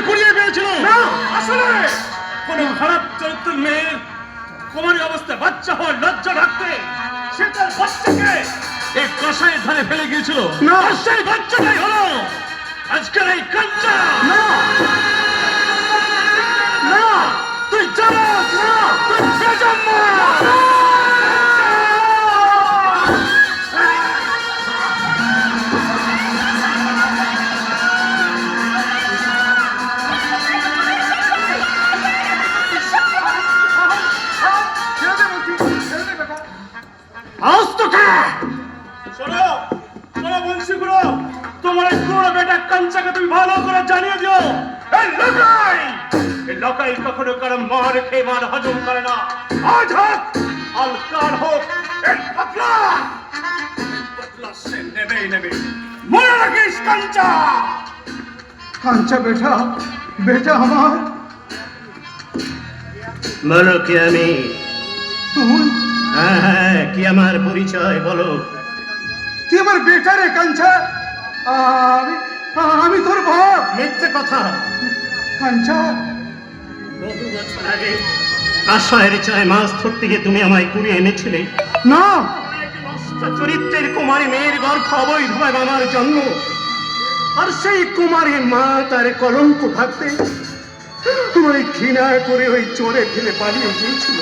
কুড়িয়ে পেয়েছিল। না, আসলে কোন খারাপ চরিত্রের মেয়ের কুমারী অবস্থায় বাচ্চা হওয়ার লজ্জা রাখতে সে তার বাচ্চাকে এই কষায়ের ধারে ফেলে গিয়েছিল। না। আর সেই বাচ্চাটাই হলো আজকের এই কাঞ্চা। না না, তুই জানাস না, তুই বেজন্ম। আজ তোকে শোনো শোনো বংশীগুলো, তোমার এই পুরো বেটা কাঞ্চাকে তুমি ভালো করে জানিয়ে দিও, এই লকাই কখনো কারো মার খেয়ে মার হজম করে না। আজ হোক আর কাল হোক, এই পাতলা সে নেবেই নেবে। মনে রাখিস কাঞ্চা। কাঞ্চা বেটা, বেটা আমার। বলো কি আমি? তুই হ্যাঁ, কি আমার পরিচয় বলো? তুই আমার বেটা রে কাঞ্চা। আমি আমি তোর বাপ। মিথ্যে কথা। কাঞ্চা, বহু বছর আগে আশায়ের চায় মাছ ধরতে গিয়ে তুমি আমায় কুড়িয়ে এনেছিলে। না, এক নষ্ট চরিত্রের কুমারী মেয়ের গর্ভ অবৈধভাবে আমার জন্ম। আর সেই কুমারী মা তার কলঙ্ক ভাবতে তোমায় ঘৃণা করে ওই চোরে ফেলে পালিয়ে গিয়েছিল।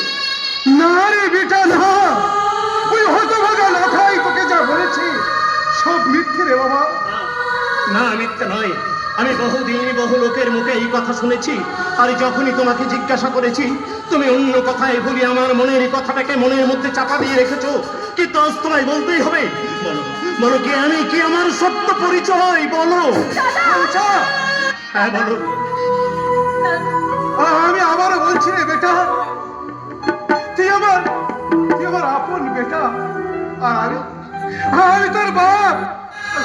না রে বেটা না, ওই হতভাগা লাঠাই তোকে যা বলেছি সব মিথ্যে রে বাবা। না, মিথ্যে নয়। আমি বহুদিন বহু লোকের মুখে এই কথা শুনেছি। আর যখনই তোমাকে জিজ্ঞাসা করেছি, তুমি অন্য কথায় ভুলি আমার মনের কথাটাকে মনের মধ্যে চাপা দিয়ে রেখেছো। কিন্তু আজ তোমায় বলতেই হবে। বলো, বলো কি আমি, কি আমার সত্য পরিচয় বলো। কাঞ্চা, হ্যাঁ বলো। আমি আবারও বলছি রে বেটা, তুই আমার আপন বেটা। আর আমি তোর বাপ। আর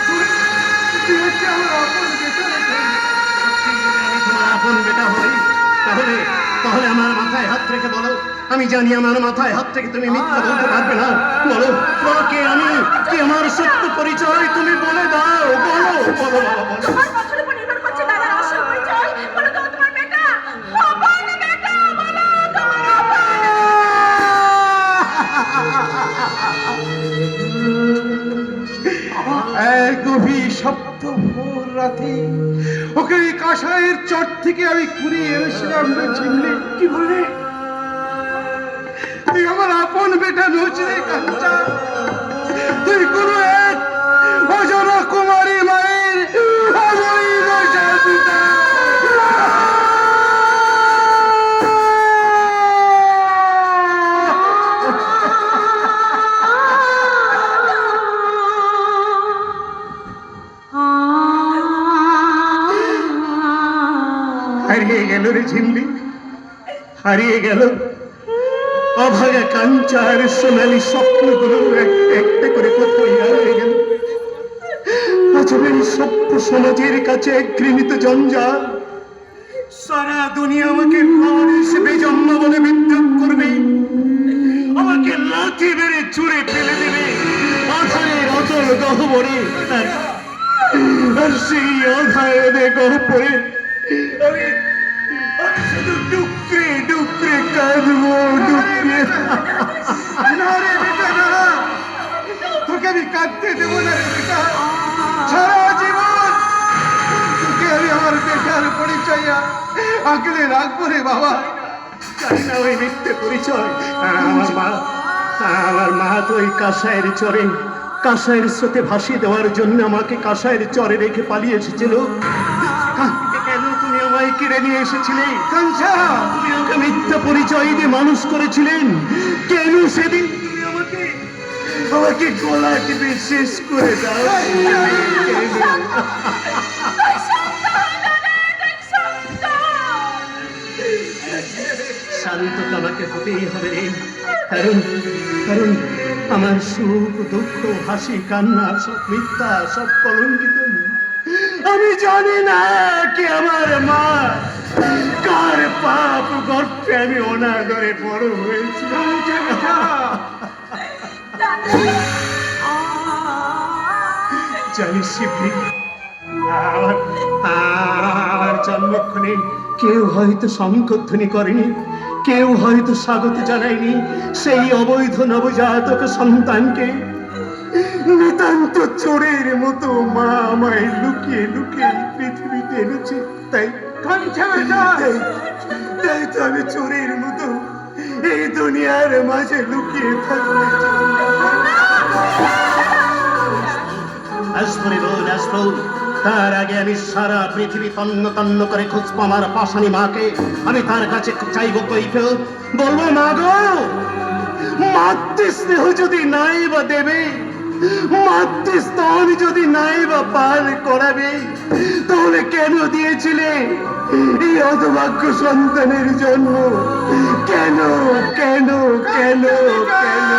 তুই হচ্ছে আমার আপন বেটা রে। আমি তোমার আপন বেটা হই, তাহলে তাহলে আমার মাথায় হাত রেখে বলো। আমি জানি আমার মাথায় হাত থেকে তুমি মিথ্যা বলতে পারবে না। বলো, বলো কে আমি, কি আমার সত্য পরিচয় তুমি বলে দাও। বলো বলো বাবা, বলো। তোমার কথার উপর নির্ভর করছে দাদা আসল পরিচয়। বলো তো তোমার বেটা, অপর্ণ বেটা, বলো তোমার অপর্ণ। এক গভীর শব্দ ভোর রাতে ওকে ওই কাঁসাইয়ের চট থেকে আমি কুড়িয়ে এনেছিলাম রে চিনলি। কি বললে? তুই আমার আপন বেটা নচ রে কাঞ্চা। তুই কোনো এক অজানা কুমারী মায়ের অবৈধ সন্তান। হারিয়ে গেল রে ঝিমলি, হারিয়ে গেল। অভাগা কাঞ্চার সোনালি স্বপ্নগুলো একটা একটা করে কোথায় হারিয়ে গেল। আজবের সভ্য সমাজের কাছে এক ঘৃণিত জঞ্জাল। সারা দুনিয়া আমাকে মানুষ বেজন্ম বলে বিদ্রুপ করবে, আমাকে লাথি মেরে চুরে ফেলে দেবে আধারের অচল গহ্বরে। আর সেই অধারে গহ্বরে আমি শুধু ডুকরে ডুকরে কাঁদবো, ডুকরে। না রে বেটা না, তোকে আমি কাঁদতে দেবো না রে বেটা। সারা জীবন তোকে আমি আমার বেটার পরিচয় আঁকলে রাখবো রে বাবা। জানি না ওই মিথ্যে পরিচয়। আমার মা তো ওই কাঁসাইয়ের চরে, কাঁসাইয়ের স্রোতে ভাসিয়ে দেওয়ার জন্য আমাকে কাঁসাইয়ের চরে রেখে পালিয়ে এসেছিল। কেন তুমি আমায় কেড়ে নিয়ে এসেছিলে? কাঞ্চা, তুমি ওকে মিথ্যা পরিচয় দিয়ে মানুষ করেছিলেন। কেন সেদিন তুমি আমাকে আমাকে গলা টিপে শেষ করে দাও? শান্ত তো আমাকে হতেই হবে রে। কারণ কারণ আমার সুখ দুঃখ হাসি কান্না সব মিথ্যা, সব কলঙ্কিত। আমি জানি না কি আমার মা, কার পাপ গর্তে আমি অনাদরে বড় হয়েছি। জানিস শিবলি, আমার জন্মক্ষণে কেউ হয়তো শঙ্খধ্বনি করেনি, কেউ হয়তো স্বাগত জানায়নি সেই অবৈধ নবজাতক সন্তানকে। নিতান্ত চোরের মতো মা আমায় লুকিয়ে লুকিয়ে পৃথিবীতে এনেছে। তাই তাই তো আমি চোরের মতো এই দুনিয়ার মাঝে লুকিয়ে থাকবো। তার আগে আমি সারা পৃথিবী তন্ন তন্ন করে খুঁজবো আমার পাশানি মাকে। আমি তার কাছে চাইবো কৈফিয়ত, বলবো মা গো, মাতৃস্নেহ যদি নাই বা দেবে, মাতৃস্তন যদি নাই বা পার করাবে, তাহলে কেন দিয়েছিলে এই অধভাগ্য সন্তানের জন্ম? কেন কেন কেন কেন?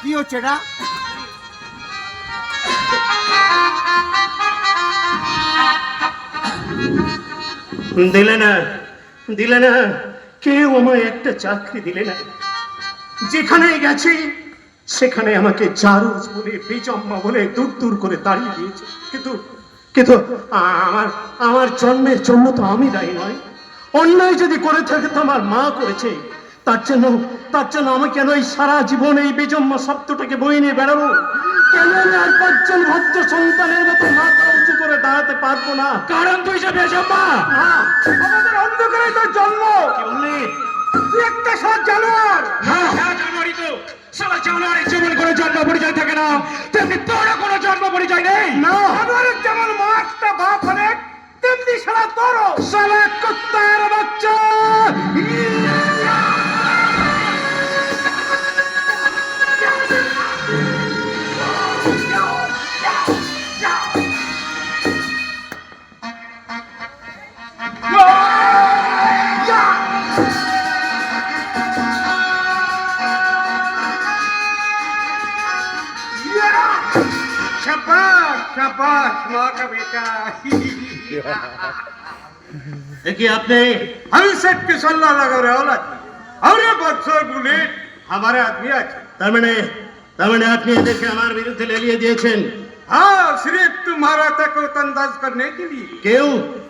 কি হচ্ছে এটা? দিলে না, দিলে না, কেউ আমায় একটা চাকরি দিলে না। যেখানে গেছি সেখানে আমাকে জারজ বলে, বেজম্মা বলে দূর দূর করে তাড়িয়ে দিয়েছে। কিন্তু কিন্তু আমার আমার জন্মের জন্য তো আমি দায়ী নয়। অন্যায় যদি করে থাকে তো আমার মা করেছে। তার জন্য আমি কেন এই সারা জীবন এই বেজম্মা শব্দটাকে বয়ে নিয়ে বেড়াবো? কেন আমি আর 5 জন ভদ্র সন্তানের মতো মাথা উঁচু করে দাঁড়াতে পারবো না? কারণ তুই যে বেজম্মা। আমাদের অন্ধকারে তোর জন্ম। কি বললি? তুই একটা সৎ জানোয়ার। হ্যাঁ জানোয়ারই তো। সারা জানোয়ারের যেমন কোনো জন্ম পরিচয় থাকে না, তেমনি তোরও কোনো জন্ম পরিচয় নেই। না, জানোয়ারের যেমন মা একটা বাপ অনেক, তেমনি সারা তোরও। শালা কুত্তার বাচ্চা! शाबाश शाबाश माँ का बेटा। देखिए आपने हम सेट के सल्ला लगा रहे औलाद और ये बक्सर बुलेट हमारे आदमी आज। তার মানে আপনি এদেরকে আমার বিরুদ্ধে লেলিয়ে দিয়েছেন? हाँ, सिर्फ तुम्हारा तक को तंदाज करने के लिए, কেউ?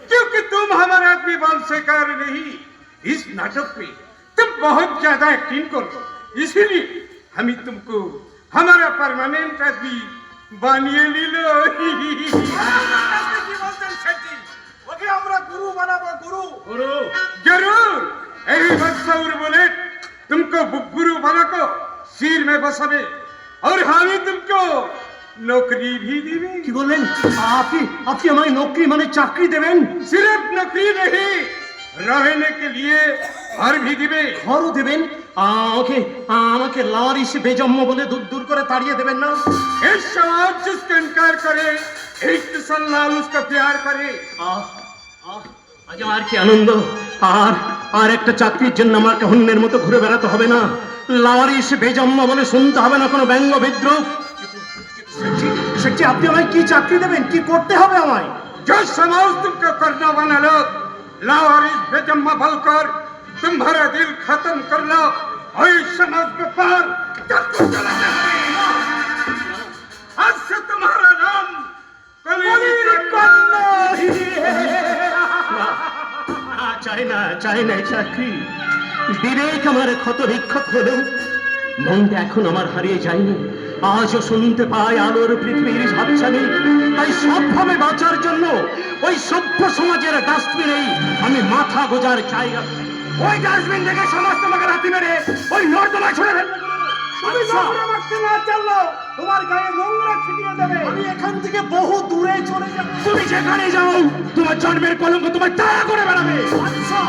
क्योंकि तुम हमारे आदमी बन शिकार नहीं। इस नाटक में तुम बहुत ज्यादा एक्टिंग करो, इसीलिए हम तुमको हमारा परमानेंट आदमी বানিয়ে নিল। ওকে আমরা গুরু বানাবো। গুরু গুরু जरूर। यही बक्सर बुलेट तुमको गुरु बनाको सिर में बसाबे और हम ही तुमको नौकरी भी देंगे। কি বললেন? আপনি আমায় নৌকরি মানে চাকরি দেবেন? सिर्फ नौकरी नहीं, रहने के लिए घर भी देंगे। ঘরও দেবেন? আমাকে লাওয়ারিস বেজম্মা বলে দূর দূর করে তাড়িয়ে দেবেন না? इस समाज जिसको इनकार करे, एक सल्लाल उसका प्यार करे। আজ আমার কি আনন্দ! আর একটা চাকরির জন্য আমাকে হন্যের মতো ঘুরে বেড়াতে হবে না। লাওয়ারিস বেজম্মা বলে শুনতে হবে না কোনো ব্যঙ্গ বিদ্রুপ। আপনি আমায় কি চাকরি দেবেন? কি করতে হবে আমায়? जो समाज तुमको करना बना लो, लावारिस बेजम्मा बोलकर तुम्हारा दिल खत्म कर लो और इस समाज के पार करके चला जाए। आज से तुम्हारा नाम চাই না চাকরি। বিবেক আমার ক্ষত বিক্ষত হলেও মনটা এখন আমার হারিয়ে যায়নি। আজও শুনতে পাই আলোর পৃথিবীর ঝাপছানি। তাই সবভাবে বাঁচার জন্য ওই সভ্য সমাজের ডাস্টবিনেই আমি মাথা গোজার জায়গা। ওই ডাস্টবিন থেকে সমাজ তোমাকে রাতি মেরে ওই নর্দমায় ছুড়ে ফেলবে। তুমি নোংরা মারতে না চাললো তোমার গায়ে নোংরা ছিটিয়ে দেবে। আমি এখান থেকে বহু দূরে চলে যাব। তুমি যেখানে যাও তোমার জন্মের কলঙ্ক তোমার তাড়া করে বেড়াবে। আচ্ছা,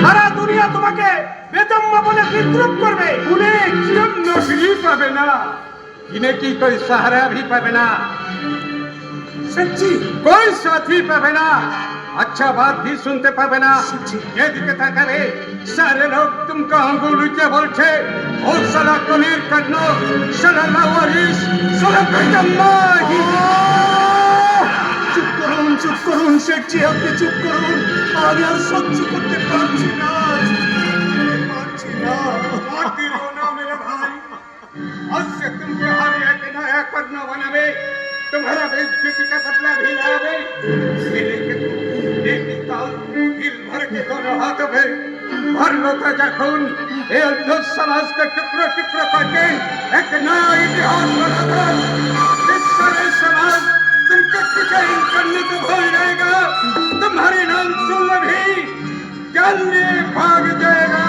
সারা দুনিয়া তোমাকে বেদম্মা বলে বিদ্রুপ করবে। उन्हें जन्म भी पावे ना, इन्हें की कोई सहारा भी पावे ना, সত্যি कोई साथी पावे ना, अच्छा बात भी सुनते पावे ना। ये दिखता करे सारे लोग तुमको अंगुल नीचे बोलते और साला कमीर करनो साला लावारिस साला बेदम्मा ही। চুপ করুন শেঠজি, আপনি চুপ করুন। আমি আর সহ্য করতে পারছি না, পারছি না। मारती रहो ना मेरे भाई, आज से तुमको हर एक नया करना बनावे, तुम्हारा बेइज्जती का बदला भी लावे। मेरे के एक पिस्तौल दिल भर के दोनों हाथों में भर लो ताजा खून, ये अंधों समाज का टुकड़ों टुकड़ों करके एक नया इतिहास बना दो। इस सारे समाज तुमको डिजाइन करने को भूल जाएगा, तुम्हारे नाम सुनने भी जल्दी भाग जाएगा।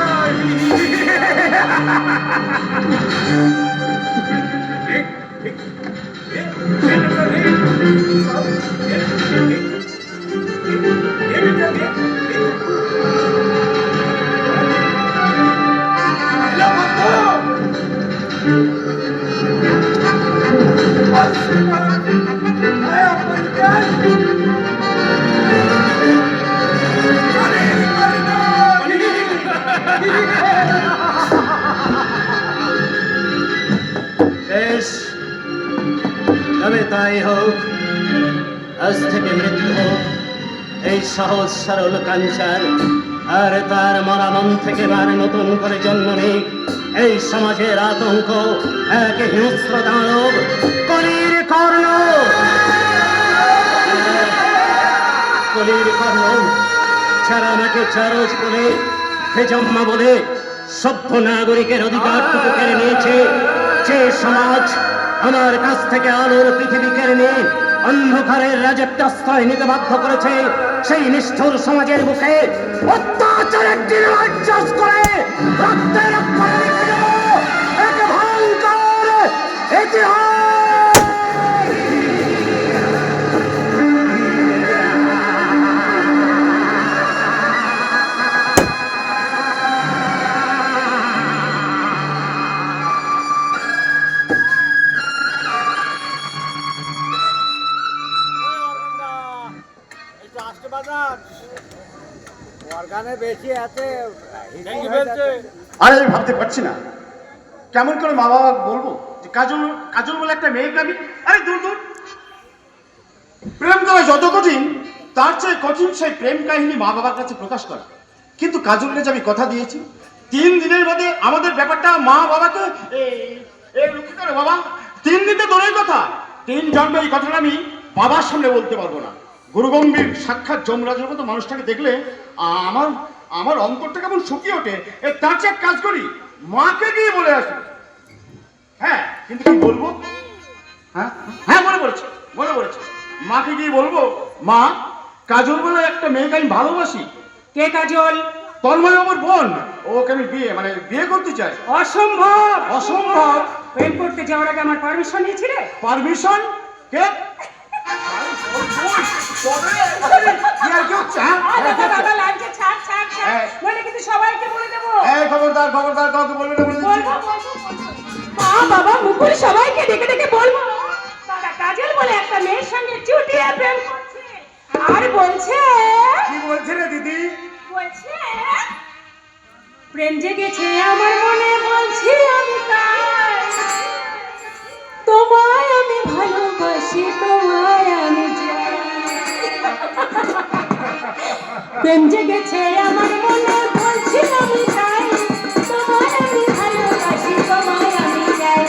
বেশ, তবে তাই হোক। আজ থেকে মৃত্যু হোক এই সহজ সরল কাঞ্চার, আর তার মরা মন থেকে বার নতুন করে জন্ম নিক এই সমাজের আতঙ্ক, এক হিংস্র দানব কলির কর্ণ। কলির কর্ণ যারা আমাকে চারজ বলে, বেজম্মা বলে সভ্য নাগরিকের অধিকারটুকু কেড়ে নিয়েছে, যে সমাজ আমার কাছ থেকে আলোর পৃথিবী কেড়ে নিয়ে অন্ধকারের রাজত্বাশ্রয় নিতে বাধ্য করেছে, সেই নিষ্ঠুর সমাজের বুকে অত্যাচারের নির্লজ্জ করে রক্তে রক্তে লিখে দেব এক ভয়ঙ্কর ইতিহাস। আরে আমি ভাবতে পারছি না কেমন করে মা বাবা বলবো যে কাজল কাজল বলে একটা মেয়েকে আমি, আরে দূর দূর। প্রেম করা যত কঠিন তার চেয়ে কঠিন সেই প্রেম কাহিনী মা বাবার কাছে প্রকাশ করা। কিন্তু কাজলকে যে আমি কথা দিয়েছি 3 দিনের মধ্যে আমাদের ব্যাপারটা মা বাবাকে রুখে করে বাবা, 3 দিন তো দূরের কথা, 3 জন্মে এই কথাটা আমি বাবার সামনে বলতে পারবো না। গুরুগম্ভীর সাক্ষাৎ যমরাজের মতো মানুষটাকে দেখলে আমার আমার অন্তরটা কেমন শুকিয়ে ওঠে। তার চেয়ে এক কাজ করি, মাকে গিয়ে বলে আসি। হ্যাঁ, কিন্তু কি বলবো? হ্যাঁ হ্যাঁ মনে পড়েছে। মাকে গিয়ে বলবো, মা কাজল বলে একটা মেয়েকে আমি ভালোবাসি। কে কাজল? তন্ময় আমার বোন, ওকে আমি বিয়ে করতে চাই। অসম্ভব। অসম্ভব? প্রেম করতে যাওয়ার আগে আমার পারমিশন নিয়েছিলে? পারমিশন? কে? বাবা লাগছে, ছাড় ছাড় ছাড়, বলে কিন্তু সবাইকে বলে দেবো। খবরদার খবরদার, কাউকে বলবে না বলে দিচ্ছি। মা বাবা মুকুল সবাইকে ডেকে ডেকে বলবো দাদা কাজল বলে একটা মেয়ের সঙ্গে চুটিয়ে প্রেম করছে। আর বলছে, কি বলছে রে দিদি? বলছে প্রেম জেগেছে আমার মনে, বলছি আমি তাই, তোমায় আমি ভালোবাসি, তোমায় আমি চাই। প্রেম জেগেছে আমার মনে, বলছি আমি তাই, তোমায় আমি ভালোবাসি, তোমায় আমি চাই।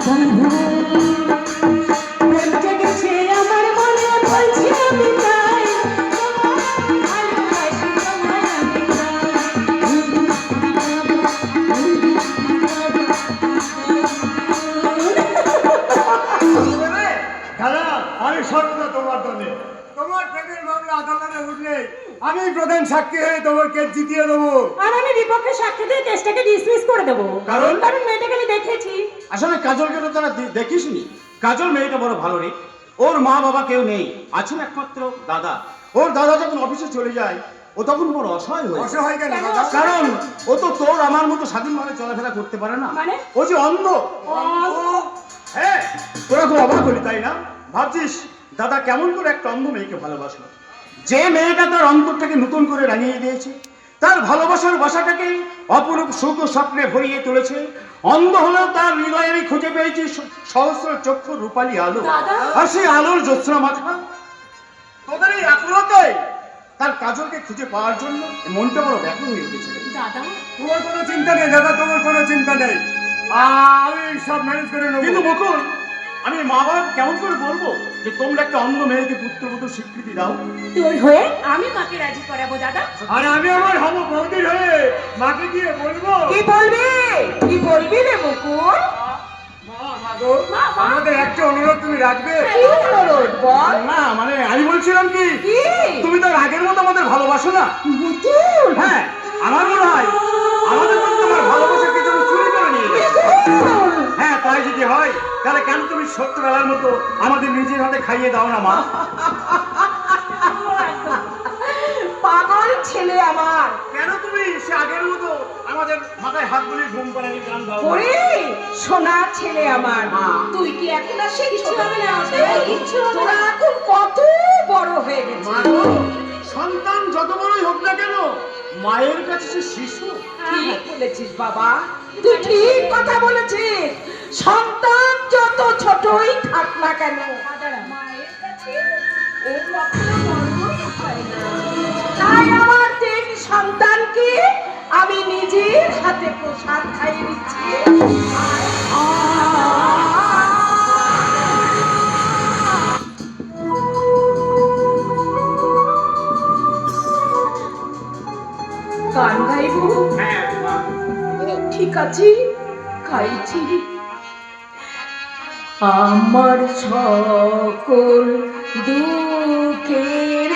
প্রেম জেগেছে আমার মনে বলছি আমি তাই ভালোবাসি তোমায় আমি দাদা আমি সর্বদা তোমার দলে তোমার প্রেমের মামলা আদালতে উঠলে আমি প্রধান সাক্ষী হয়ে তোমাকে জিতিয়ে দেবো। আর আমি বিপক্ষে সাক্ষী দিয়ে কেসটাকে ডিসমিস করে দেবো কারণ? কারণ মেয়েটাকে আমি দেখেছি। আসলে কাজলকে তো তারা দেখিসনি। কাজল মেয়েটা বড় ভালো রে, ওর মা বাবা কেউ নেই, আছেন একমাত্র দাদা। ওর দাদা যখন অফিসে চলে যায় ও তখন বড় অসহায় হয়ে যায়। অসহায় কেন দাদা? কারণ ও তো তোর আমার মতো স্বাধীনভাবে চলাফেরা করতে পারে না, মানে? ও যে অন্ধ। হ্যাঁ, তোরা খুব অবাক হলি তাই না? ভাবছিস দাদা কেমন করে একটা অন্ধ মেয়েকে ভালোবাসলো, যে মেয়েটা তার অন্তরটাকে নতুন করে রাঙিয়ে দিয়েছে, তার ভালোবাসার বাসাটাকে অপরূপ সুখ ও স্বপ্নে ভরিয়ে তুলেছে। অন্ধ হলেও তার হৃদয়ে আমি খুঁজে পেয়েছি সহস্র চক্ষু রূপালী আলো, দাদা? আর সেই আলোর জ্যোৎস্না মাখা। তোদের এই আকুলতে তার কাজলকে খুঁজে পাওয়ার জন্য মনটা বড় ব্যাকুল হয়ে উঠেছে। দাদা তোমার কোনো চিন্তা নেই দাদা, তোমার কোনো চিন্তা নেই, আমি সব ম্যানেজ করে নেবো। কিন্তু মুকুল, আমি মা বাবা কেমন করে বলবো যে তোমরা একটা অন্ধ মেয়েকে পুত্রবধূ স্বীকৃতি দাও? তোর হয়ে আমি মাকে রাজি করাবো দাদা। আর আমি আমার হবো বৌদির হয়ে মাকে গিয়ে বলবো। কি বলবি? কি বলবি রে মুকুল? মা গো, মা, মা। আমাদের একটা অনুরোধ তুমি রাখবে? কি অনুরোধ বল? না মানে আমি বলছিলাম কি, কি? তুমি তো আর আগের মতো আমাদের ভালোবাসো না। মুকুল? হ্যাঁ, আমার মনে হয় আমাদের মধ্যে তোমার ভালোবাসাকে তুমি চুরি করে নিয়ে গেছো। মুকুল! হ্যাঁ, তাই যদি হয় তাহলে কেন তুমি সত্যবেলার মতো আমাদের নিজের হাতে খাইয়ে দাও না মা? পাগল ছেলে আমার। কেন তুমি সে আগের মতো আমাদের মাথায় হাত বুলিয়ে ঘুম পাড়ানি গান গাও না? ওরে সোনা ছেলে আমার, মা। তুই কি এখন আর সেই কিচ্ছু হবে না? তোরা এখন কত বড় হয়ে গেছিস। মা গো, সন্তান যত বড়ই হোক না কেন মায়ের কাছে সে শিশু। ঠিক বলেছিস বাবা, তুই ঠিক কথা বলেছিস। সন্তান যত ছোটই থাক না কেন, মায়ের কাছে ওর কখনো মরণই হয় না। তাই আমার তিন সন্তানকে আমি নিজের হাতে প্রসাদ খাইয়ে দিচ্ছি। গান গাইব? হ্যাঁ মা। ঠিক আছে, খাইছি। আমার সকল দুঃখের